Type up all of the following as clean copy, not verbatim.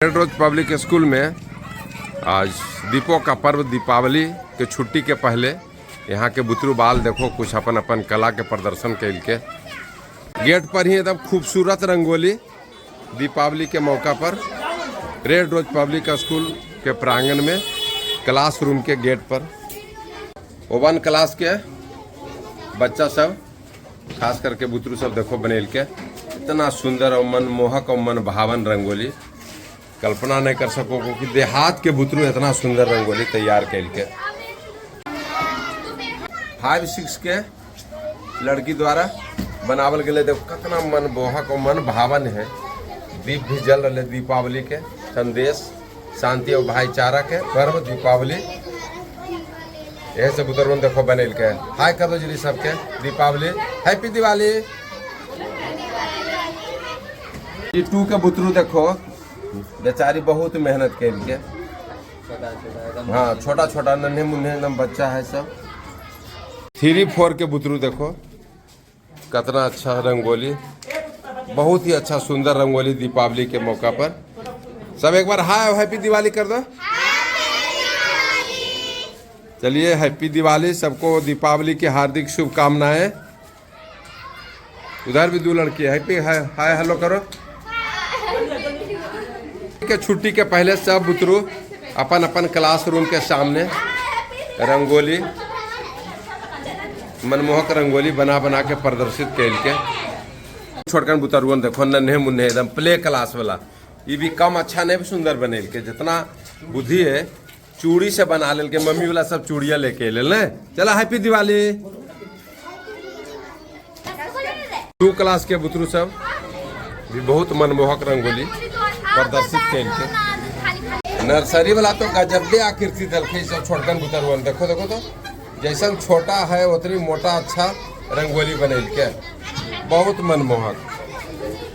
Red rose public school में आज दीपों का पर्व दीपावली के छुट्टी के पहले यहाँ के बुतरू बाल देखो कुछ अपन अपन कला के प्रदर्शन कैल के गेट पर ही एकदम खूबसूरत रंगोली दीपावली के मौका पर रेड रोज पब्लिक स्कूल के प्रांगण में क्लासरूम के गेट पर वन क्लास के बच्चा सब खास करके बुतरू सब देखो बनेल के इतना सुंदर और मनमोहक और मन भावन रंगोली कल्पना नहीं कर सको कि देहात के बुतरू इतना सुंदर रंगोली तैयार कैल के 5-6 के लड़की द्वारा बनावल गए। देखो कितना मनमोहक और मन भावन है। दीप भी जल रहे दीपावली के संदेश शांति और भाईचारा के पर्व दीपावली यह सब बुतरू देखो बनेल के हाय कर दो जी सबके दीपावली हैप्पी दिवाली। 2 के बुतरू देखो बेचारी बहुत मेहनत के लिए हाँ छोटा छोटा नन्हे मुन्ने एकदम बच्चा है सब। 3-4 के बुतरू देखो कितना अच्छा रंगोली बहुत ही अच्छा सुंदर रंगोली दीपावली के मौका पर सब एक बार हाय हैप्पी दिवाली कर दो। चलिए हैप्पी दिवाली सबको दीपावली की हार्दिक शुभकामनाएं। उधर भी 2 लड़की हैप्पी हाय हेलो करो। के छुट्टी के पहले सब बुतरू अपन अपन क्लासरूम के सामने रंगोली मनमोहक रंगोली बना के प्रदर्शित कैल के छोटकन बुतरुअन देखो नन्हे मुन्ने एकदम प्ले क्लास वाला ये भी कम अच्छा नहीं सुंदर बनेल के जितना बुद्धि है चूड़ी से बना लेल के मम्मी वाला सब चूड़िया लेके ले ले। चला हैप्पी दिवाली। 2 क्लास के बुतरू सब भी बहुत मनमोहक रंगोली प्रदर्शित कैल के नर्सरी वाला तो गजबे आकृति दलखे सब छोटकन बुतरुअन देखो देखो तो जैसा छोटा है उतनी मोटा अच्छा रंगोली बनेल के बहुत मनमोहक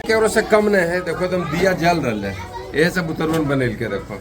के से कम नहीं है। देखो तुम दिया जल रहे यही सब बुतरुअन बनेल के देखो।